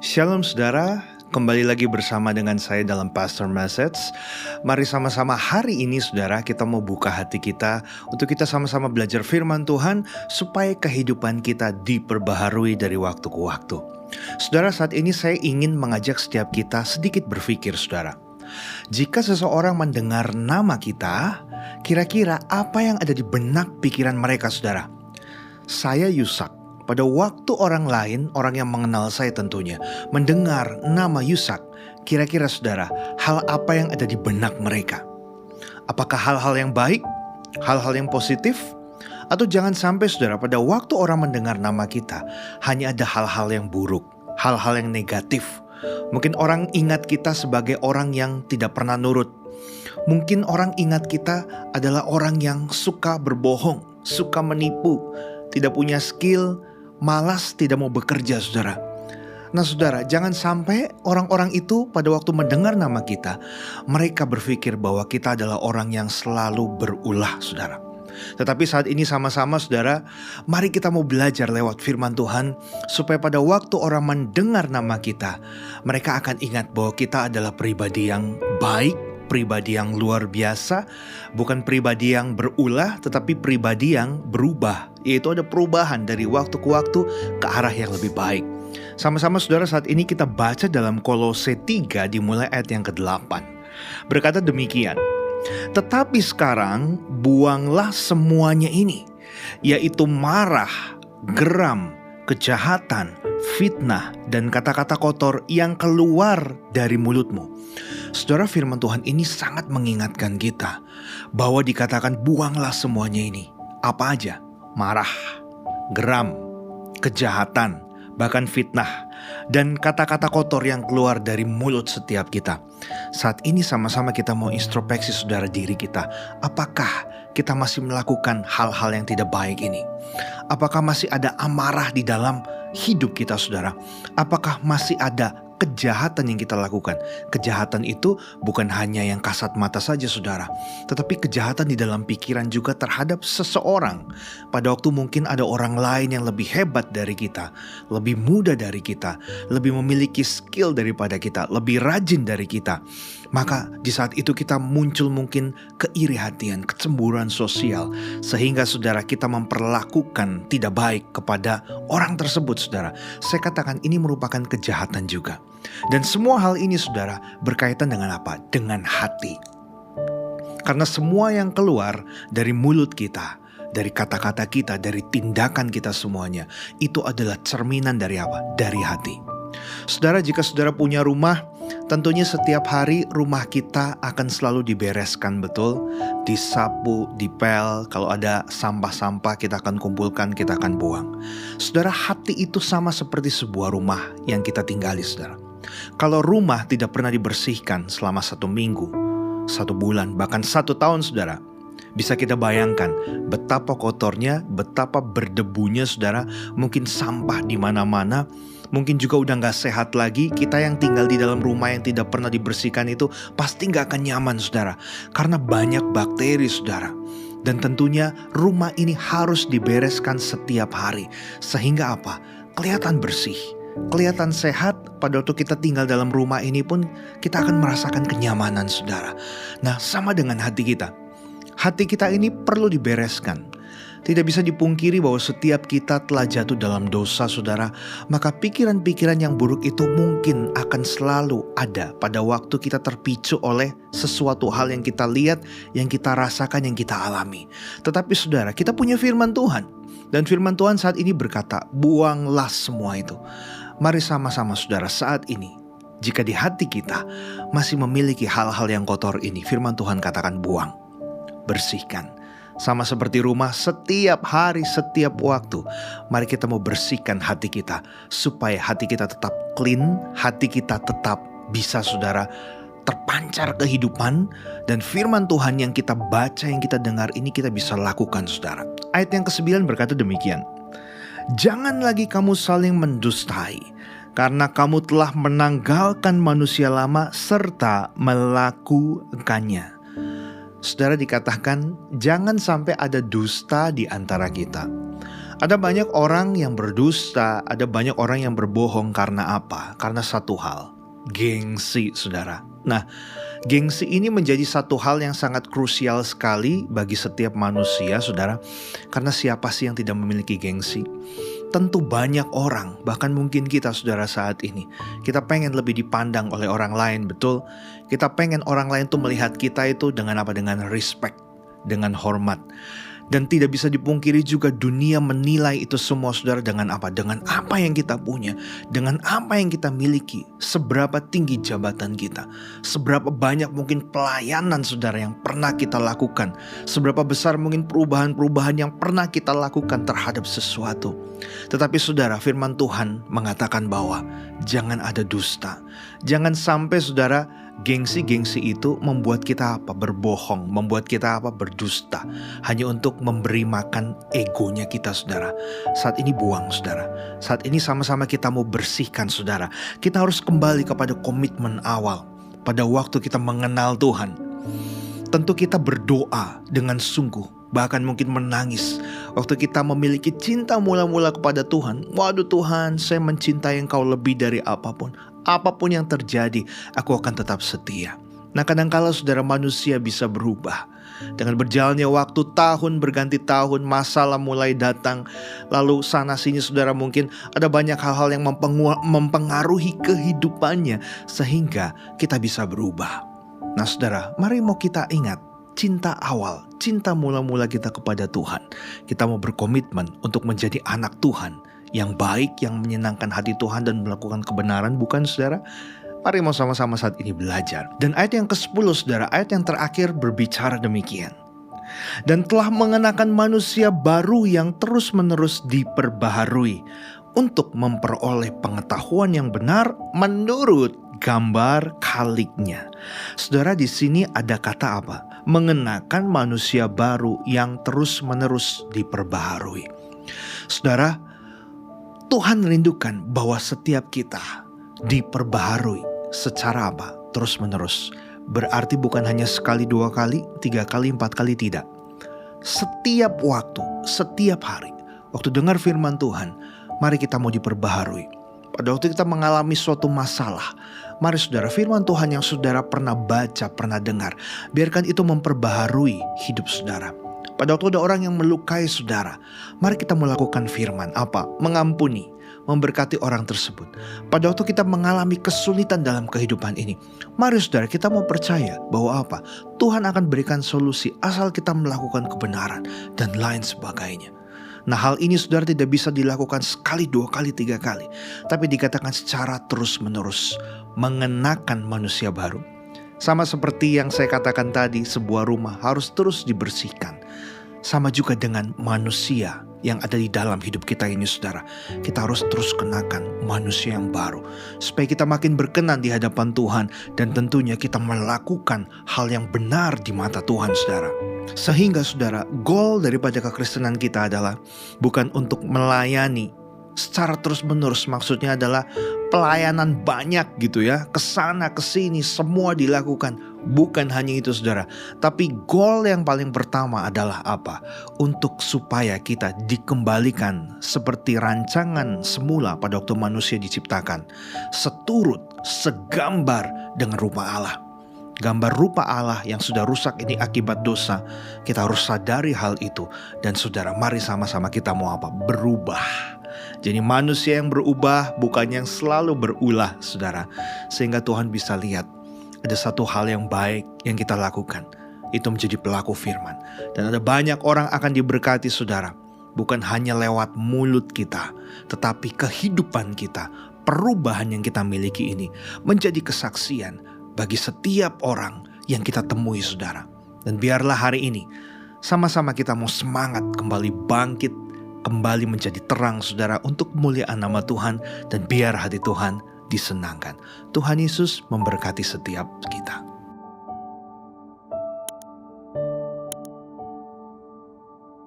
Shalom saudara, kembali lagi bersama dengan saya dalam Pastor Message. Mari sama-sama hari ini saudara kita mau buka hati kita untuk kita sama-sama belajar firman Tuhan supaya kehidupan kita diperbaharui dari waktu ke waktu. Saudara, saat ini saya ingin mengajak setiap kita sedikit berpikir saudara. Jika seseorang mendengar nama kita, kira-kira apa yang ada di benak pikiran mereka saudara? Saya Yusak. Pada waktu orang lain, orang yang mengenal saya tentunya, mendengar nama Yusak, kira-kira saudara, hal apa yang ada di benak mereka? Apakah hal-hal yang baik? Hal-hal yang positif? Atau jangan sampai saudara, pada waktu orang mendengar nama kita, hanya ada hal-hal yang buruk, hal-hal yang negatif. Mungkin orang ingat kita sebagai orang yang tidak pernah nurut. Mungkin orang ingat kita adalah orang yang suka berbohong, suka menipu, tidak punya skill, malas, tidak mau bekerja saudara. Nah saudara, jangan sampai orang-orang itu pada waktu mendengar nama kita, mereka berpikir bahwa kita adalah orang yang selalu berulah saudara. Tetapi saat ini sama-sama saudara, mari kita mau belajar lewat firman Tuhan, supaya pada waktu orang mendengar nama kita, mereka akan ingat bahwa kita adalah pribadi yang baik, pribadi yang luar biasa, bukan pribadi yang berulah, tetapi pribadi yang berubah. Yaitu ada perubahan dari waktu ke waktu ke arah yang lebih baik. Sama-sama saudara, saat ini kita baca dalam Kolose 3 dimulai ayat yang ke-8. Berkata demikian, tetapi sekarang buanglah semuanya ini, yaitu marah, geram, kejahatan, fitnah, dan kata-kata kotor yang keluar dari mulutmu. Saudara, firman Tuhan ini sangat mengingatkan kita bahwa dikatakan buanglah semuanya ini. Apa aja? Marah, geram, kejahatan, bahkan fitnah, dan kata-kata kotor yang keluar dari mulut setiap kita. Saat ini sama-sama kita mau introspeksi saudara diri kita. Apakah kita masih melakukan hal-hal yang tidak baik ini? Apakah masih ada amarah di dalam hidup kita saudara? Apakah masih ada kejahatan yang kita lakukan? Kejahatan itu bukan hanya yang kasat mata saja saudara, tetapi kejahatan di dalam pikiran juga terhadap seseorang. Pada waktu mungkin ada orang lain yang lebih hebat dari kita, lebih muda dari kita, lebih memiliki skill daripada kita, lebih rajin dari kita. Maka di saat itu kita muncul mungkin keiri hatian, kecemburuan sosial, sehingga saudara kita memperlakukan tidak baik kepada orang tersebut saudara. Saya katakan ini merupakan kejahatan juga. Dan semua hal ini saudara berkaitan dengan apa? Dengan hati. Karena semua yang keluar dari mulut kita, dari kata-kata kita, dari tindakan kita semuanya, itu adalah cerminan dari apa? Dari hati. Saudara, jika saudara punya rumah, tentunya setiap hari rumah kita akan selalu dibereskan, betul? Disapu, dipel, kalau ada sampah-sampah kita akan kumpulkan, kita akan buang. Saudara, hati itu sama seperti sebuah rumah yang kita tinggali saudara. Kalau rumah tidak pernah dibersihkan selama 1 minggu, 1 bulan, bahkan 1 tahun saudara, bisa kita bayangkan betapa kotornya, betapa berdebunya saudara. Mungkin sampah di mana-mana, mungkin juga udah gak sehat lagi. Kita yang tinggal di dalam rumah yang tidak pernah dibersihkan itu pasti gak akan nyaman saudara, karena banyak bakteri saudara. Dan tentunya rumah ini harus dibereskan setiap hari, sehingga apa? Kelihatan bersih, kelihatan sehat. Pada waktu kita tinggal dalam rumah ini pun kita akan merasakan kenyamanan saudara. Nah, sama dengan hati kita. Hati kita ini perlu dibereskan. Tidak bisa dipungkiri bahwa setiap kita telah jatuh dalam dosa saudara. Maka pikiran-pikiran yang buruk itu mungkin akan selalu ada pada waktu kita terpicu oleh sesuatu hal yang kita lihat, yang kita rasakan, yang kita alami. Tetapi saudara, kita punya firman Tuhan. Dan firman Tuhan saat ini berkata, buanglah semua itu. Mari sama-sama saudara saat ini, jika di hati kita masih memiliki hal-hal yang kotor ini, firman Tuhan katakan buang, bersihkan. Sama seperti rumah, setiap hari, setiap waktu, mari kita mau bersihkan hati kita, supaya hati kita tetap clean, hati kita tetap bisa saudara terpancar kehidupan, dan firman Tuhan yang kita baca, yang kita dengar ini kita bisa lakukan saudara. Ayat yang ke-9 berkata demikian, jangan lagi kamu saling mendustai, karena kamu telah menanggalkan manusia lama serta melakukannya. Saudara, dikatakan jangan sampai ada dusta di antara kita. Ada banyak orang yang berdusta, ada banyak orang yang berbohong karena apa? Karena satu hal, gengsi, saudara. Nah, gengsi ini menjadi satu hal yang sangat krusial sekali bagi setiap manusia, saudara. Karena siapa sih yang tidak memiliki gengsi? Tentu banyak orang, bahkan mungkin kita, saudara, saat ini. Kita pengen lebih dipandang oleh orang lain, betul? Kita pengen orang lain tuh melihat kita itu dengan apa? Dengan respect, dengan hormat. Dan tidak bisa dipungkiri juga dunia menilai itu semua, saudara, dengan apa? Dengan apa yang kita punya, dengan apa yang kita miliki, seberapa tinggi jabatan kita, seberapa banyak mungkin pelayanan, saudara, yang pernah kita lakukan, seberapa besar mungkin perubahan-perubahan yang pernah kita lakukan terhadap sesuatu. Tetapi saudara, firman Tuhan mengatakan bahwa jangan ada dusta. Jangan sampai, saudara, gengsi-gengsi itu membuat kita apa? Berbohong, membuat kita apa? Berdusta. Hanya untuk memberi makan egonya kita, saudara. Saat ini buang, saudara. Saat ini sama-sama kita mau bersihkan, saudara. Kita harus kembali kepada komitmen awal. Pada waktu kita mengenal Tuhan, tentu kita berdoa dengan sungguh, bahkan mungkin menangis. Waktu kita memiliki cinta mula-mula kepada Tuhan. Waduh Tuhan, saya mencintai Engkau lebih dari apapun. Apapun yang terjadi, aku akan tetap setia. Nah, kadangkala saudara, manusia bisa berubah. Dengan berjalannya waktu, tahun berganti tahun, masalah mulai datang. Lalu sana sini, saudara, mungkin ada banyak hal-hal yang mempengaruhi kehidupannya, sehingga kita bisa berubah. Nah saudara, mari mau kita ingat cinta awal, cinta mula-mula kita kepada Tuhan. Kita mau berkomitmen untuk menjadi anak Tuhan yang baik, yang menyenangkan hati Tuhan dan melakukan kebenaran, bukan saudara? Mari mau sama-sama saat ini belajar. Dan ayat yang ke-10, saudara, ayat yang terakhir berbicara demikian. Dan telah mengenakan manusia baru yang terus-menerus diperbaharui untuk memperoleh pengetahuan yang benar menurut gambar kaliknya. Saudara, di sini ada kata apa? Mengenakan manusia baru yang terus-menerus diperbaharui. Saudara, Tuhan rindukan bahwa setiap kita diperbaharui secara apa? Terus-menerus. Berarti bukan hanya sekali, 2 kali, 3 kali, 4 kali, tidak. Setiap waktu, setiap hari. Waktu dengar firman Tuhan, mari kita mau diperbaharui. Pada waktu kita mengalami suatu masalah, mari saudara, firman Tuhan yang saudara pernah baca, pernah dengar, biarkan itu memperbaharui hidup saudara. Pada waktu ada orang yang melukai saudara, mari kita melakukan firman apa? Mengampuni, memberkati orang tersebut. Pada waktu kita mengalami kesulitan dalam kehidupan ini, mari saudara, kita mau percaya bahwa apa? Tuhan akan berikan solusi asal kita melakukan kebenaran dan lain sebagainya. Nah, hal ini saudara tidak bisa dilakukan sekali, 2 kali, 3 kali, tapi dikatakan secara terus-menerus, mengenakan manusia baru. Sama seperti yang saya katakan tadi, sebuah rumah harus terus dibersihkan. Sama juga dengan manusia yang ada di dalam hidup kita ini, saudara. Kita harus terus kenakan manusia yang baru, supaya kita makin berkenan di hadapan Tuhan, dan tentunya kita melakukan hal yang benar di mata Tuhan, saudara. Sehingga saudara, goal daripada kekristenan kita adalah bukan untuk melayani secara terus-menerus, maksudnya adalah pelayanan banyak gitu ya, kesana kesini semua dilakukan. Bukan hanya itu saudara, tapi goal yang paling pertama adalah apa? Untuk supaya kita dikembalikan seperti rancangan semula pada waktu manusia diciptakan, seturut, segambar dengan rupa Allah. Gambar rupa Allah yang sudah rusak ini akibat dosa. Kita harus sadari hal itu. Dan saudara, mari sama-sama kita mau apa? Berubah. Jadi manusia yang berubah, bukan yang selalu berulah, saudara. Sehingga Tuhan bisa lihat ada satu hal yang baik yang kita lakukan, itu menjadi pelaku firman. Dan ada banyak orang akan diberkati, saudara. Bukan hanya lewat mulut kita, tetapi kehidupan kita, perubahan yang kita miliki ini menjadi kesaksian bagi setiap orang yang kita temui, saudara. Dan biarlah hari ini sama-sama kita mau semangat kembali bangkit, kembali menjadi terang, saudara, untuk kemuliaan nama Tuhan, dan biar hati Tuhan disenangkan. Tuhan Yesus memberkati setiap kita.